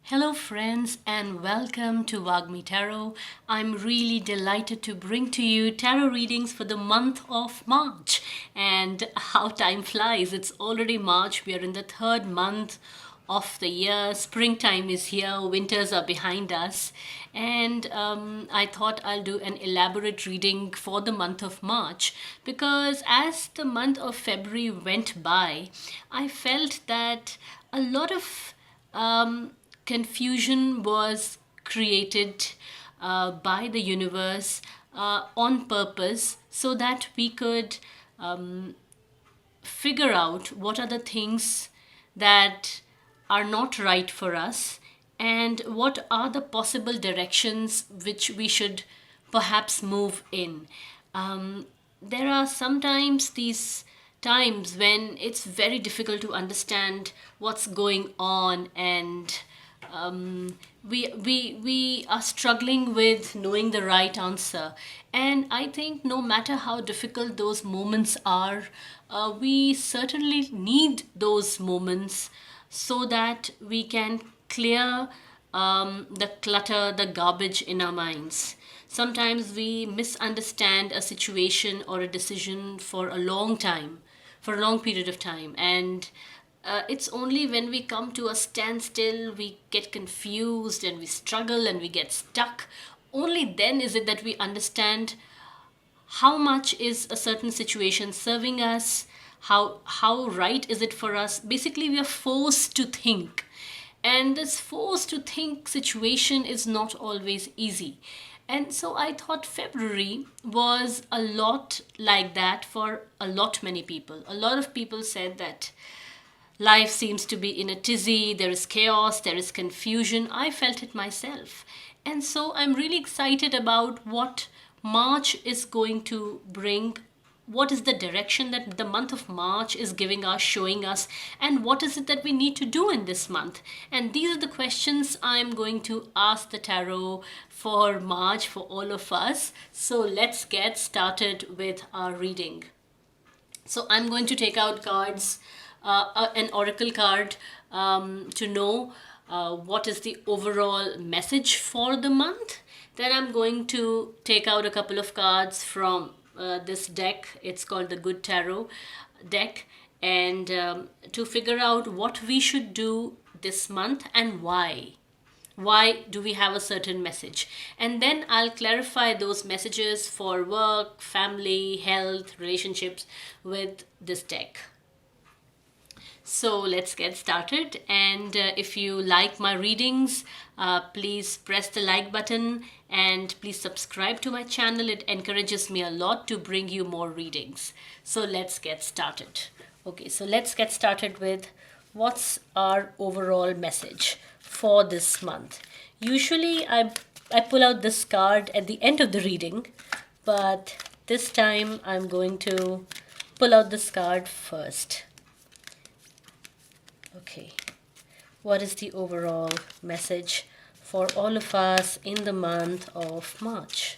Hello, friends, and welcome to Wagmi Tarot. I'm really delighted to bring to you tarot readings for the month of March. And how time flies! It's already March. We are in the third month of the year. Springtime is here, winters are behind us. And I thought I'll do an elaborate reading for the month of March because as the month of February went by, I felt that a lot of confusion was created by the universe on purpose so that we could figure out what are the things that are not right for us and what are the possible directions which we should perhaps move in. There are sometimes these times when it's very difficult to understand what's going on, and we are struggling with knowing the right answer. And I think no matter how difficult those moments are, we certainly need those moments so that we can clear the clutter, the garbage in our minds. Sometimes we misunderstand a situation or a decision for a long time, for a long period of time, and it's only when we come to a standstill, we get confused and we struggle and we get stuck. Only then is it that we understand how much is a certain situation serving us, how right is it for us. Basically, we are forced to think, and this forced to think situation is not always easy. And so I thought February was a lot like that for a lot many people. A lot of people said that life seems to be in a tizzy, there is chaos, there is confusion. I felt it myself. And so I'm really excited about what March is going to bring. What is the direction that the month of March is giving us, showing us, and what is it that we need to do in this month? And these are the questions I'm going to ask the tarot for March for all of us. So let's get started with our reading. So I'm going to take out cards, an oracle card, to know what is the overall message for the month. Then I'm going to take out a couple of cards from this deck. It's called the Good Tarot deck, and to figure out what we should do this month and why. Why do we have a certain message? And then I'll clarify those messages for work, family, health, relationships with this deck. So let's get started. And if you like my readings, please press the like button and please subscribe to my channel. It encourages me a lot to bring you more readings. So let's get started. Okay, so let's get started with what's our overall message for this month. Usually I pull out this card at the end of the reading, but this time I'm going to pull out this card first. Okay, what is the overall message for all of us in the month of March?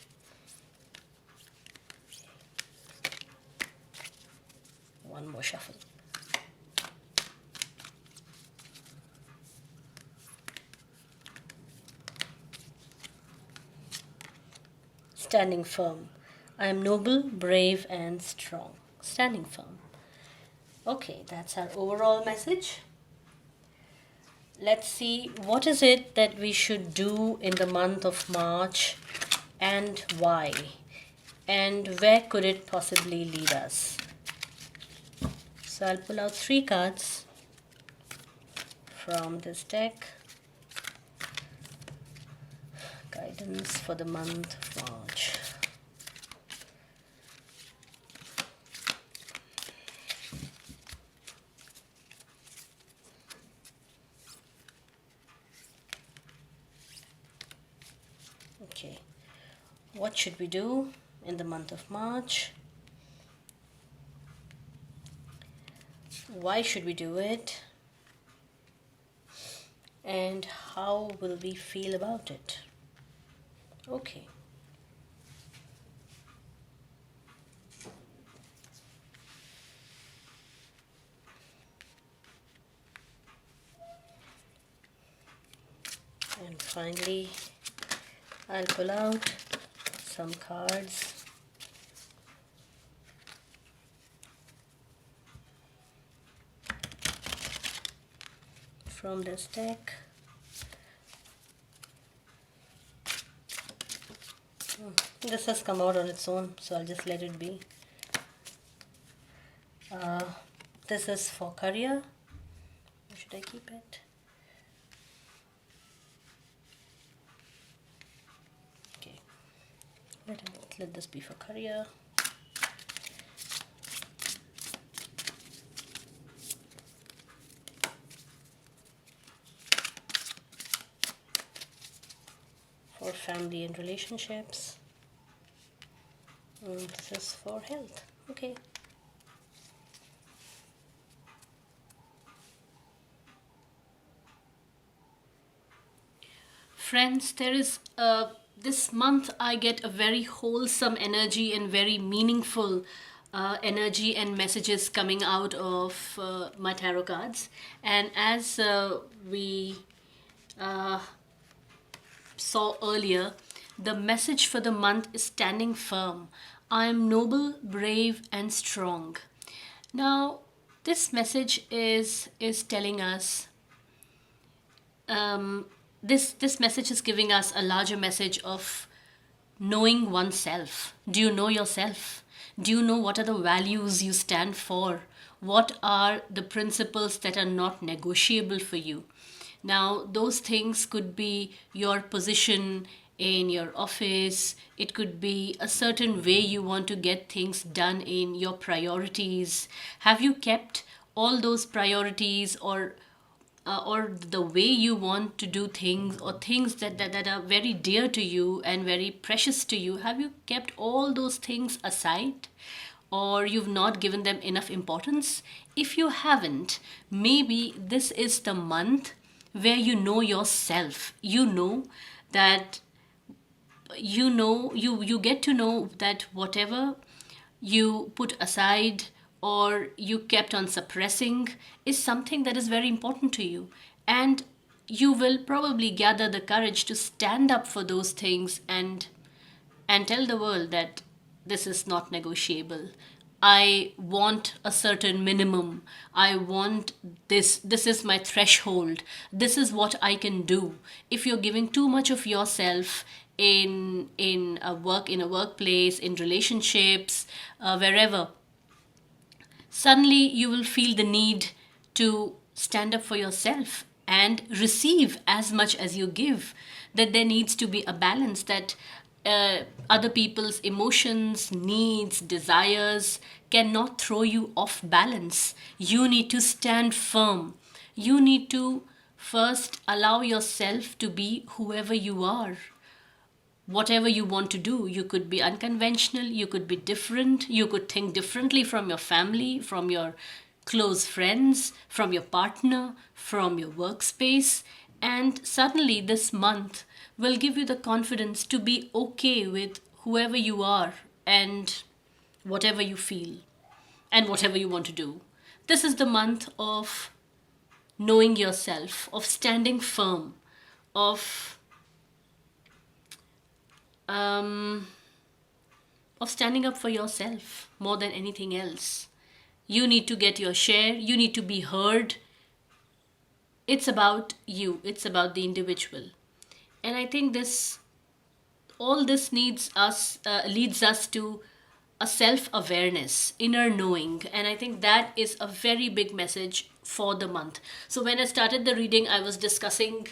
One more shuffle. Standing firm. I am noble, brave, and strong. Standing firm. Okay, that's our overall message. Let's see what is it that we should do in the month of March and why, and where could it possibly lead us. So I'll pull out 3 cards from this deck. Guidance for the month of March. Okay, what should we do in the month of March? Why should we do it? And how will we feel about it? Okay. And finally, I'll pull out some cards. From this deck. This has come out on its own, so I'll just let it be. Uh, this is for career. Or should I keep it? Okay. Let this be for career. For family and relationships. And this is for health. Okay. Friends, there is this month I get a very wholesome energy and very meaningful energy and messages coming out of my tarot cards. And as we saw earlier, the message for the month is standing firm. I am noble, brave, and strong. Now, this message is telling us. This message is giving us a larger message of knowing oneself. Do you know yourself? Do you know what are the values you stand for? What are the principles that are not negotiable for you? Now, those things could be your position in your office, it could be a certain way you want to get things done in your priorities. Have you kept all those priorities or the way you want to do things or things that are very dear to you and very precious to you? Have you kept all those things aside? Or you've not given them enough importance? If you haven't, maybe this is the month where you know yourself. You know that you get to know that whatever you put aside or you kept on suppressing is something that is very important to you, and you will probably gather the courage to stand up for those things and tell the world that this is not negotiable. I want a certain minimum. I want this. This is my threshold. This is what I can do. If you're giving too much of yourself in a workplace, in relationships, wherever, suddenly you will feel the need to stand up for yourself and receive as much as you give. That there needs to be a balance, that other people's emotions, needs, desires cannot throw you off balance. You need to stand firm. You need to first allow yourself to be whoever you are. Whatever you want to do, you could be unconventional, you could be different, you could think differently from your family, from your close friends, from your partner, from your workspace. And suddenly, this month will give you the confidence to be okay with whoever you are and whatever you feel and whatever you want to do. This is the month of knowing yourself, of standing firm, of um, of standing up for yourself more than anything else. You need to get your share, you need to be heard. It's about you, it's about the individual. And I think this all this needs us leads us to a self awareness, inner knowing, and I think that is a very big message for the month. So when I started the reading, I was discussing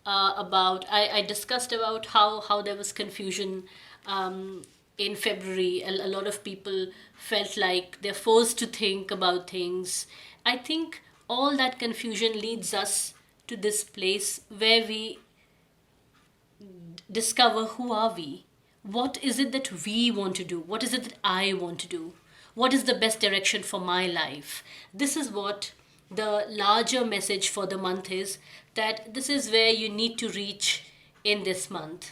I discussed about how there was confusion in February. A lot of people felt like they're forced to think about things. I think all that confusion leads us to this place where we discover who are we, what is it that we want to do, what is it that I want to do, what is the best direction for my life. This is what the larger message for the month is, that this is where you need to reach in this month,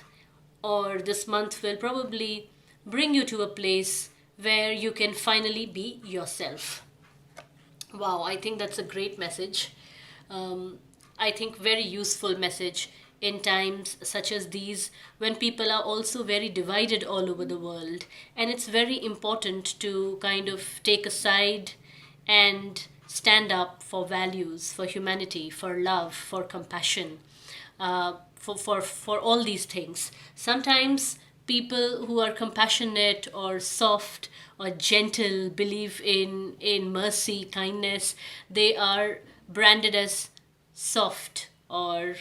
or this month will probably bring you to a place where you can finally be yourself. Wow, I think that's a great message. I think very useful message in times such as these, when people are also very divided all over the world. And it's very important to kind of take a side and stand up for values, for humanity, for love, for compassion, for all these things. Sometimes people who are compassionate or soft or gentle, believe in mercy, kindness, they are branded as soft or,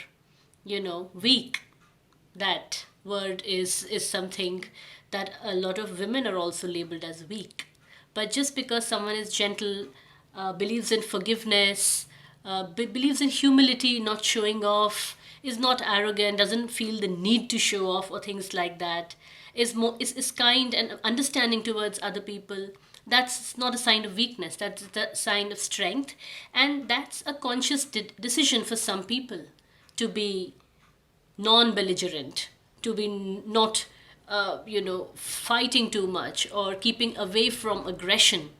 weak. That word is something that a lot of women are also labeled as weak. But just because someone is gentle, believes in forgiveness, believes in humility, not showing off, is not arrogant, doesn't feel the need to show off or things like that, is kind and understanding towards other people, that's not a sign of weakness, that's the sign of strength. And that's a conscious decision for some people, to be non-belligerent, to be not fighting too much or keeping away from aggression.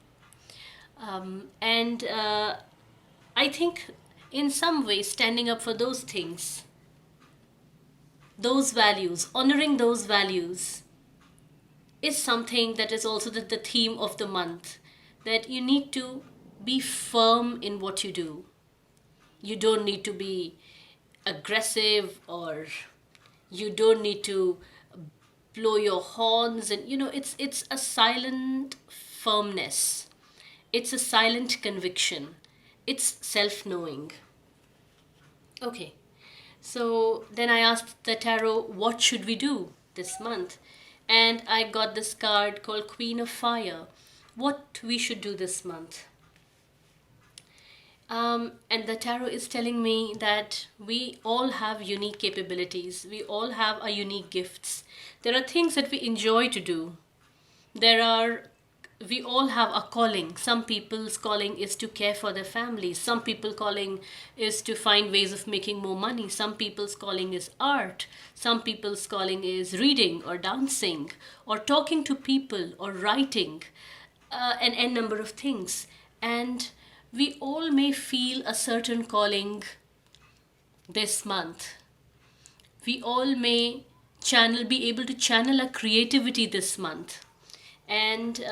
And I think in some way standing up for those things, those values, honoring those values, is something that is also the theme of the month. That you need to be firm in what you do. You don't need to be aggressive, or you don't need to blow your horns, and it's a silent firmness, it's a silent conviction, it's self-knowing. Okay, so then I asked the tarot, what should we do this month? And I got this card called Queen of Fire. What we should do this month. And the tarot is telling me that we all have unique capabilities. We all have our unique gifts. There are things that we enjoy to do. We all have a calling. Some people's calling is to care for their families. Some people's calling is to find ways of making more money. Some people's calling is art. Some people's calling is reading or dancing or talking to people or writing, an n number of things. And we all may feel a certain calling this month. We all may be able to channel a creativity this month. And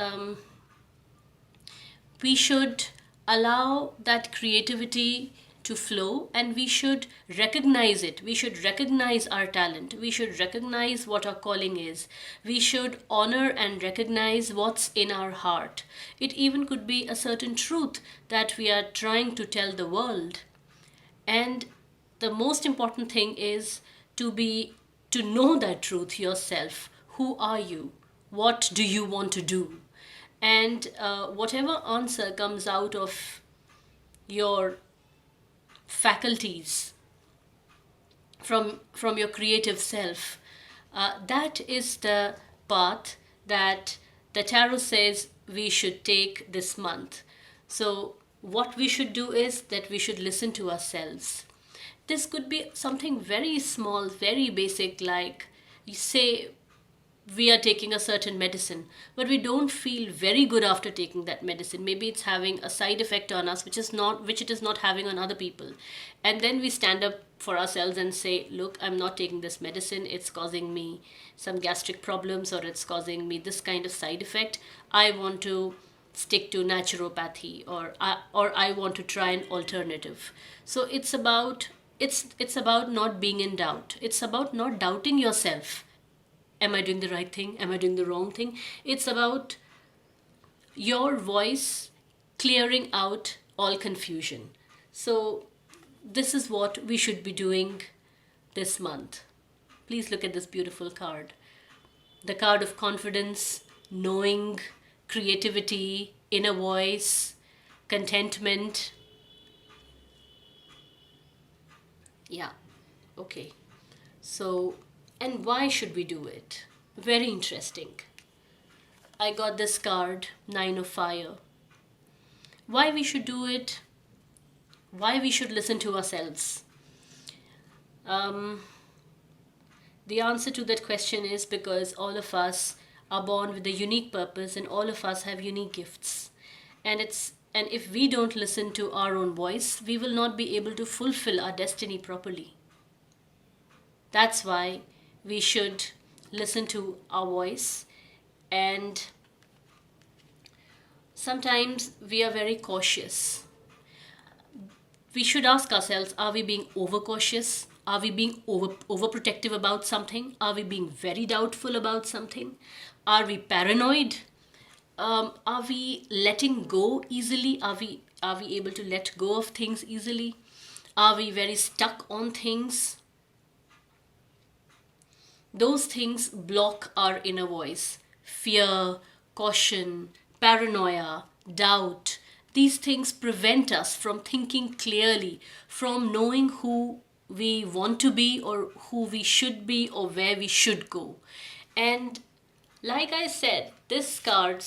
we should allow that creativity to flow, and we should recognize it. We should recognize our talent. We should recognize what our calling is. We should honor and recognize what's in our heart. It even could be a certain truth that we are trying to tell the world. And the most important thing is to know that truth yourself. Who are you? What do you want to do? And whatever answer comes out of your faculties, from your creative self, that is the path that the tarot says we should take this month. So what we should do is that we should listen to ourselves. This could be something very small, very basic, like you say we are taking a certain medicine, but we don't feel very good after taking that medicine. Maybe it's having a side effect on us, which it is not having on other people. And then we stand up for ourselves and say, look, I'm not taking this medicine. It's causing me some gastric problems, or it's causing me this kind of side effect. I want to stick to naturopathy, or I want to try an alternative. So it's about not being in doubt. It's about not doubting yourself. Am I doing the right thing? Am I doing the wrong thing? It's about your voice clearing out all confusion. So this is what we should be doing this month. Please look at this beautiful card. The card of confidence, knowing, creativity, inner voice, contentment. Yeah, okay. So, and why should we do it? Very interesting. I got this card, Nine of Fire. Why we should do it? Why we should listen to ourselves? The answer to that question is because all of us are born with a unique purpose, and all of us have unique gifts. And if we don't listen to our own voice, we will not be able to fulfill our destiny properly. That's why we should listen to our voice. And sometimes we are very cautious. We should ask ourselves, are we being overcautious? Are we being overprotective about something? Are we being very doubtful about something? Are we paranoid? Are we letting go easily? Are we able to let go of things easily? Are we very stuck on things? Those things block our inner voice. Fear, caution, paranoia, doubt. These things prevent us from thinking clearly, from knowing who we want to be or who we should be or where we should go. And like I said, this card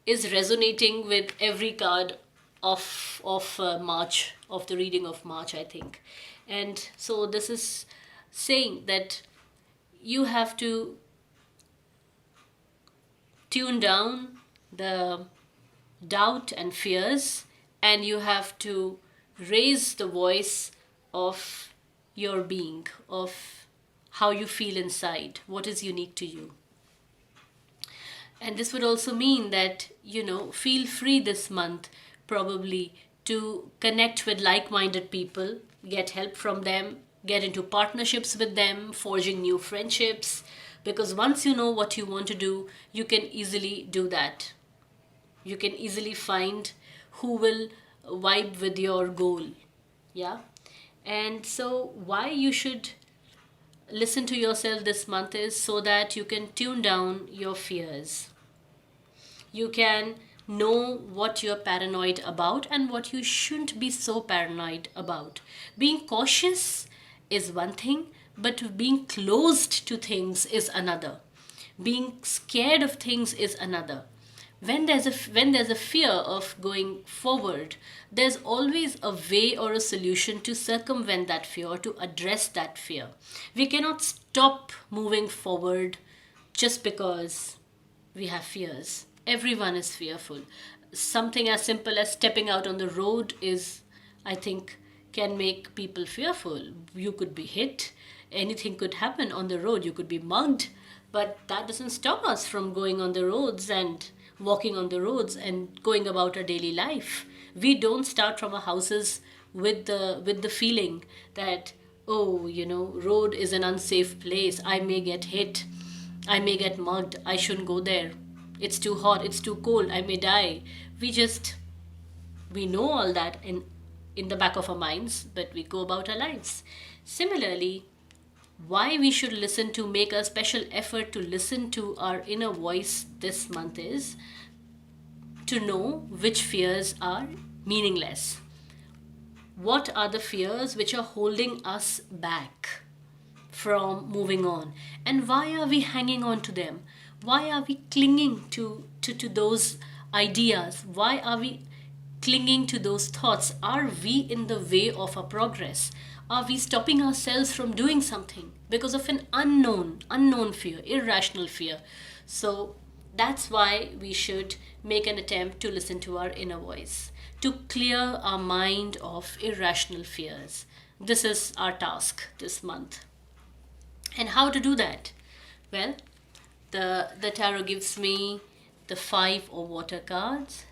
is resonating with every card of March, of the reading of March, I think. And so this is saying that you have to tune down the doubt and fears, and you have to raise the voice of your being, of how you feel inside, what is unique to you. And this would also mean that, feel free this month probably to connect with like minded people, get help from them, get into partnerships with them, forging new friendships. Because once you know what you want to do, you can easily do that. You can easily find who will vibe with your goal. Yeah. And so, why you should listen to yourself this month is so that you can tune down your fears. You can know what you're paranoid about and what you shouldn't be so paranoid about. Being cautious is one thing, but being closed to things is another. Being scared of things is another. When there's a fear of going forward, there's always a way or a solution to circumvent that fear or to address that fear. We cannot stop moving forward just because we have fears. Everyone is fearful. Something as simple as stepping out on the road is, I think, can make people fearful. You could be hit, anything could happen on the road, you could be mugged, but that doesn't stop us from going on the roads and walking on the roads and going about our daily life. We don't start from our houses with the feeling that, oh, road is an unsafe place, I may get hit, I may get mugged, I shouldn't go there, it's too hot, it's too cold, I may die. We know all that in the back of our minds, but we go about our lives. Similarly, why we should make a special effort to listen to our inner voice this month is to know which fears are meaningless. What are the fears which are holding us back from moving on? And why are we hanging on to them? Why are we clinging to those ideas? Why are we clinging to those thoughts? Are we in the way of our progress? Are we stopping ourselves from doing something because of an unknown fear, irrational fear? So that's why we should make an attempt to listen to our inner voice, to clear our mind of irrational fears. This is our task this month. And how to do that? Well, the tarot gives me the 5 of water cards.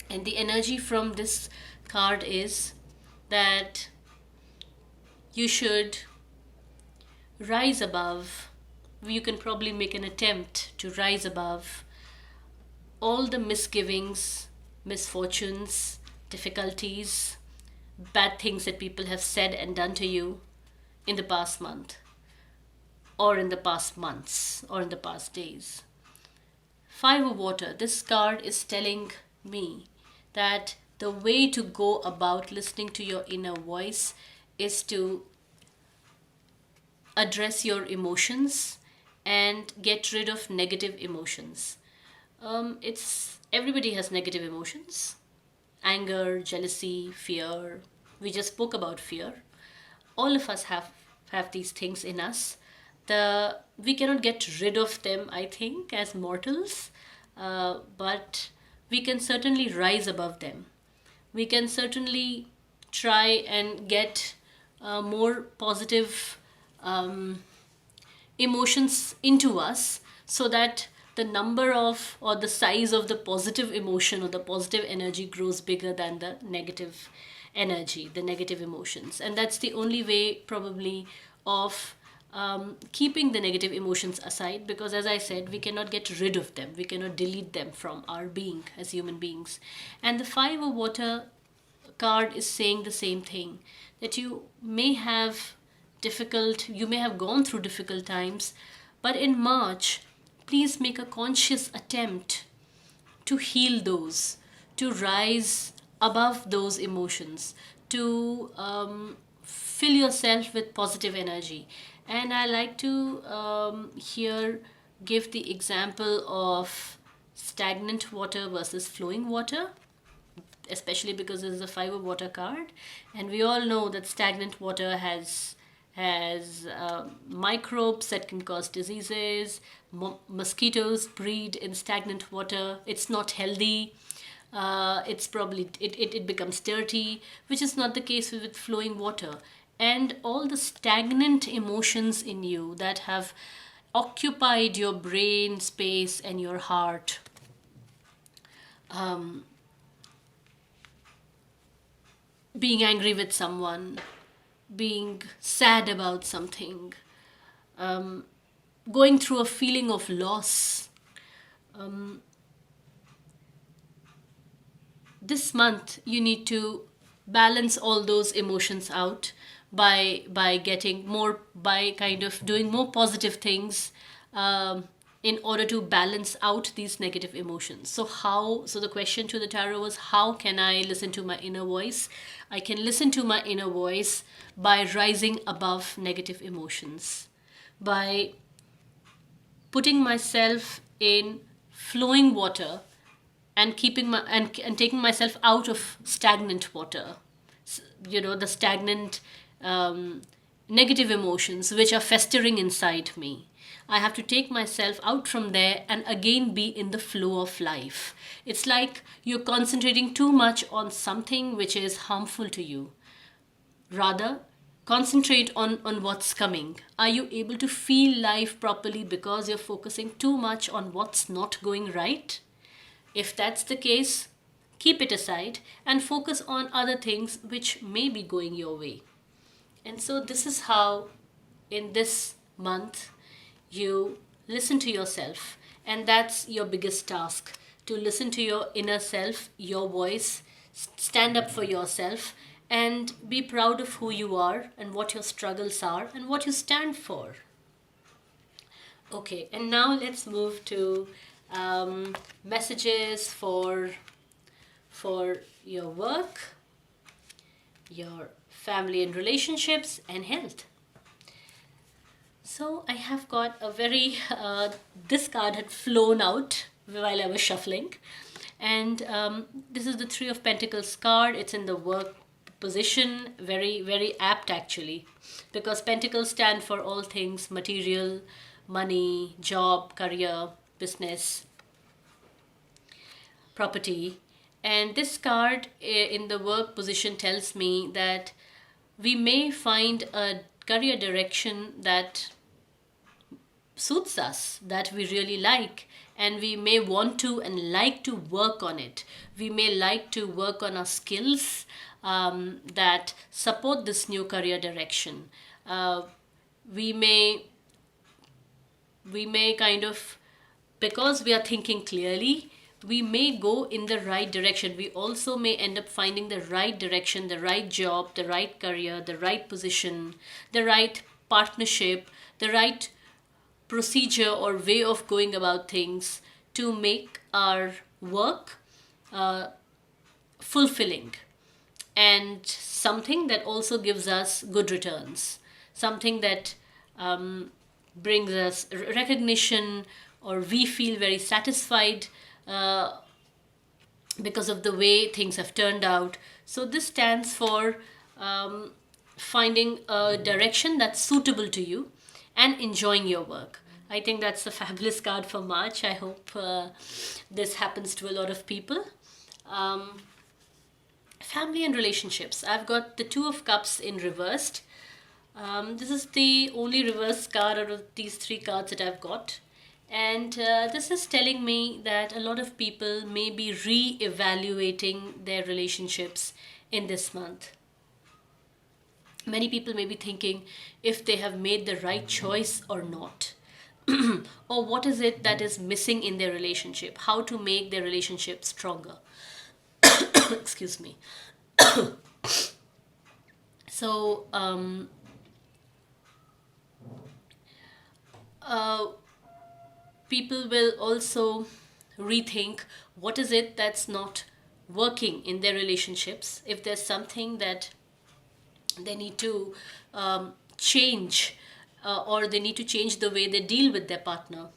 And the energy from this card is that you should rise above. You can probably make an attempt to rise above all the misgivings, misfortunes, difficulties, bad things that people have said and done to you in the past month, or in the past months, or in the past days. 5 of water, this card is telling me that the way to go about listening to your inner voice is to address your emotions and get rid of negative emotions. It's everybody has negative emotions: anger, jealousy, fear. We just spoke about fear. All of us have these things in us. We cannot get rid of them, I think, as mortals, but we can certainly rise above them. We can certainly try and get more positive emotions into us, so that the number of, or the size of the positive emotion or the positive energy grows bigger than the negative energy, the negative emotions. And that's the only way, probably, of keeping the negative emotions aside, because as I said, we cannot get rid of them, we cannot delete them from our being as human beings. And the Five of Water card is saying the same thing, that you may have gone through difficult times, but in March, please make a conscious attempt to heal those, to rise above those emotions, to fill yourself with positive energy. And I like to here give the example of stagnant water versus flowing water, especially because this is a Five of Water card, and we all know that stagnant water has microbes that can cause diseases. Mosquitoes breed in stagnant water. It's not healthy. It's probably it becomes dirty, which is not the case with flowing water. And all the stagnant emotions in you that have occupied your brain space and your heart, being angry with someone, being sad about something, going through a feeling of loss. This month, you need to balance all those emotions out by getting more, by kind of doing more positive things, in order to balance out these negative emotions. So the question to the tarot was, how can I listen to my inner voice? I can listen to my inner voice by rising above negative emotions, by putting myself in flowing water, and keeping my and taking myself out of stagnant water, the stagnant, negative emotions which are festering inside me. I have to take myself out from there and again be in the flow of life. It's like you're concentrating too much on something which is harmful to you. Rather, concentrate on what's coming. Are you able to feel life properly because you're focusing too much on what's not going right? If that's the case, keep it aside and focus on other things which may be going your way. And so, this is how, in this month, you listen to yourself. And that's your biggest task, to listen to your inner self, your voice, stand up for yourself, and be proud of who you are and what your struggles are and what you stand for. Okay, and now let's move to messages for your work, your family and relationships, and health. So I have got a very this card had flown out while I was shuffling, and this is the Three of Pentacles card. It's in the work position, very very apt actually, because Pentacles stand for all things material, money, job, career, business, property. And this card in the work position tells me that we may find a career direction that suits us, that we really like, and we may want to and like to work on it. We may like to work on our skills that support this new career direction. We may kind of, because we are thinking clearly, we may go in the right direction. We also may end up finding the right direction, the right job, the right career, the right position, the right partnership, the right procedure or way of going about things to make our work fulfilling, and something that also gives us good returns, something that brings us recognition, or we feel very satisfied because of the way things have turned out. So this stands for finding a direction that's suitable to you and enjoying your work. I think that's a fabulous card for March. I hope this happens to a lot of people. Family and relationships. I've got the Two of Cups in reversed. This is the only reverse card out of these three cards that I've got. And this is telling me that a lot of people may be re evaluating their relationships in this month. Many people may be thinking if they have made the right choice or not. Or what is it that is missing in their relationship? How to make their relationship stronger? Excuse me. So, uh, people will also rethink what is it that's not working in their relationships. If there's something that they need to change, or they need to change the way they deal with their partner,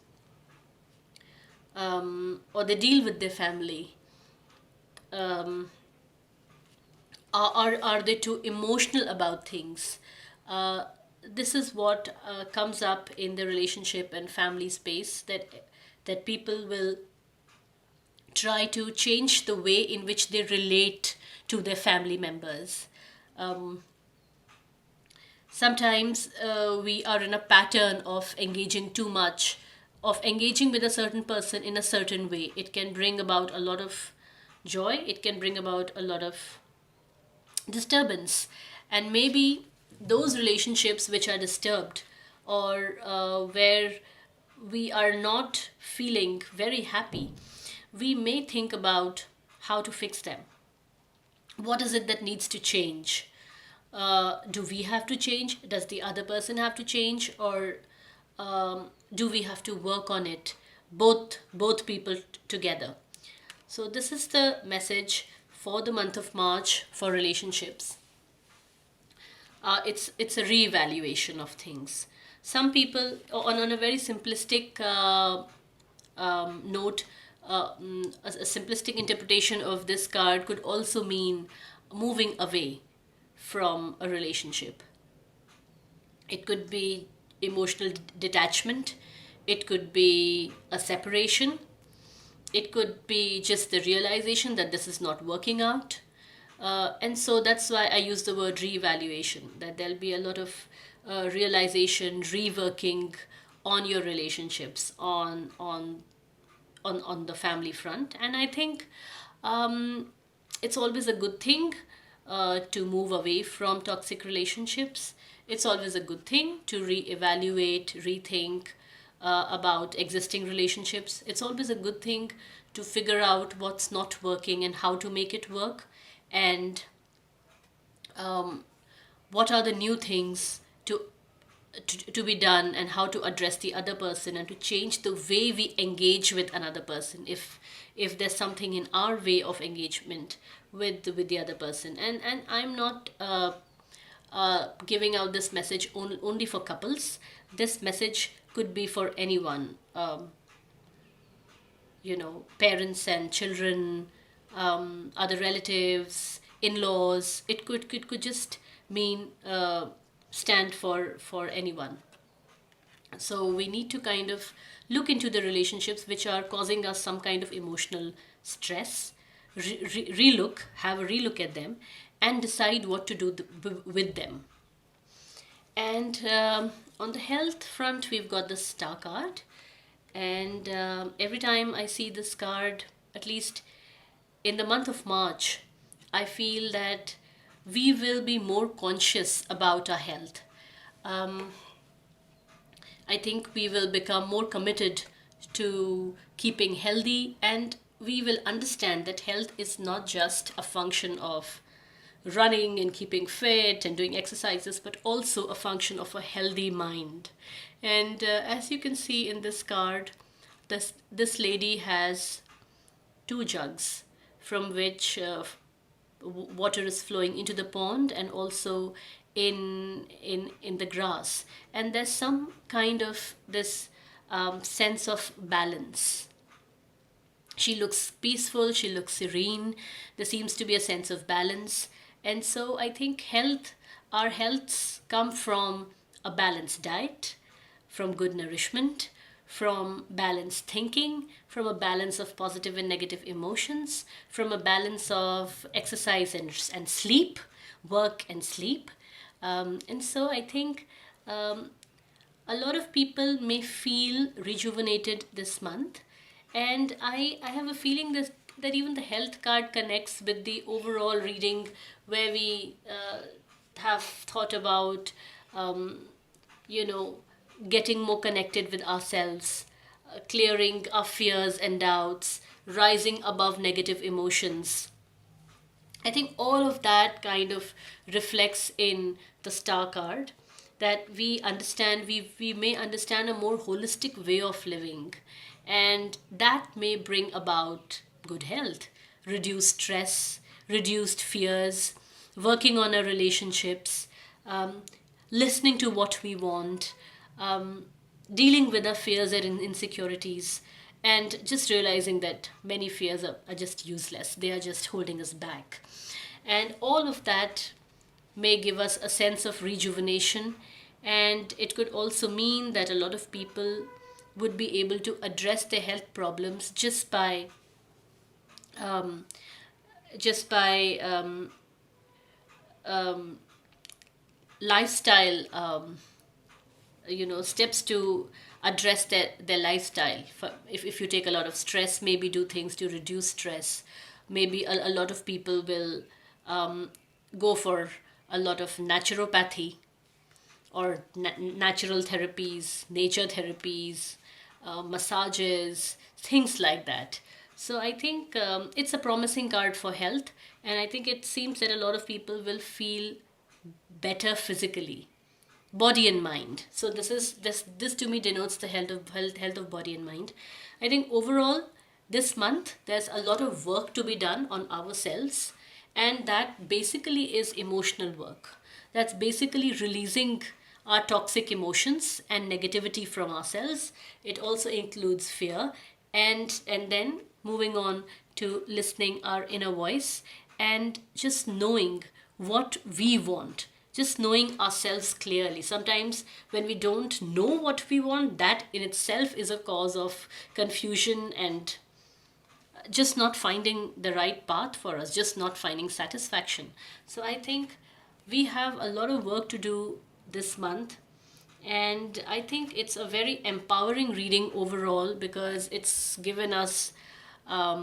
or they deal with their family. Are they too emotional about things? This is what comes up in the relationship and family space, that people will try to change the way in which they relate to their family members. Sometimes we are in a pattern of engaging too much, of engaging with a certain person in a certain way. It can bring about a lot of joy, it can bring about a lot of disturbance. And maybe those relationships which are disturbed, or where we are not feeling very happy, we may think about how to fix them. What is it that needs to change? Do we have to change? Does the other person have to change? Or do we have to work on it, both people together? So this is the message for the month of March for relationships. It's a reevaluation of things. Some people, on a very simplistic note, a simplistic interpretation of this card could also mean moving away from a relationship. It could be emotional detachment, it could be a separation, it could be just the realization that this is not working out. And so that's why I use the word reevaluation, that there'll be a lot of realization, reworking on your relationships, on the family front. And I think it's always a good thing to move away from toxic relationships. It's always a good thing to reevaluate, rethink about existing relationships. It's always a good thing to figure out what's not working and how to make it work, and what are the new things to be done, and how to address the other person, and to change the way we engage with another person, if there's something in our way of engagement with the other person. And I'm not giving out this message only for couples. This message could be for anyone, parents and children, other relatives, in-laws. It could just mean stand for anyone. So we need to kind of look into the relationships which are causing us some kind of emotional stress, have a relook at them, and decide what to do with them. And on the health front, we've got the star card. And every time I see this card, at least in the month of March, I feel that we will be more conscious about our health. I think we will become more committed to keeping healthy, and we will understand that health is not just a function of running and keeping fit and doing exercises, but also a function of a healthy mind. And as you can see in this card, this lady has two jugs from which water is flowing into the pond, and also in the grass. And there's some kind of this sense of balance. She looks peaceful, she looks serene, there seems to be a sense of balance. And so I think our healths come from a balanced diet, from good nourishment, from balanced thinking, from a balance of positive and negative emotions, from a balance of exercise and sleep, work and sleep. And so I think um, a lot of people may feel rejuvenated this month, and I have a feeling that even the health card connects with the overall reading, where we have thought about um, you know getting more connected with ourselves, clearing our fears and doubts, rising above negative emotions. I think all of that kind of reflects in the star card, that we may understand a more holistic way of living, and that may bring about good health, reduced stress, reduced fears, working on our relationships, um, listening to what we want, um, dealing with our fears and insecurities, and just realizing that many fears are just useless. They are just holding us back. And all of that may give us a sense of rejuvenation. And it could also mean that a lot of people would be able to address their health problems um, just by lifestyle steps to address their lifestyle. If you take a lot of stress, maybe do things to reduce stress. Maybe a lot of people will go for a lot of naturopathy, or natural therapies, nature therapies, massages, things like that. So I think it's a promising card for health, and I think it seems that a lot of people will feel better physically, body and mind. So this to me denotes the health of body and mind. I think overall this month there's a lot of work to be done on ourselves, and that basically is emotional work. That's basically releasing our toxic emotions and negativity from ourselves. It also includes fear, and then moving on to listening our inner voice, and just knowing what we want, just knowing ourselves clearly. Sometimes when we don't know what we want, that in itself is a cause of confusion and just not finding the right path for us, just not finding satisfaction. So I think we have a lot of work to do this month, and I think it's a very empowering reading overall, because it's given us a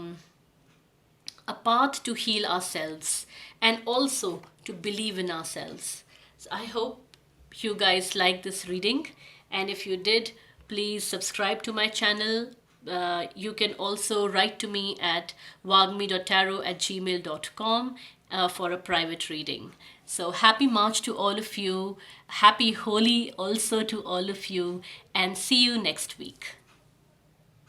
path to heal ourselves and also to believe in ourselves. So I hope you guys like this reading, and if you did, please subscribe to my channel. You can also write to me at wagmi.tarot@gmail.com for a private reading. So happy March to all of you. Happy Holi also to all of you, and see you next week.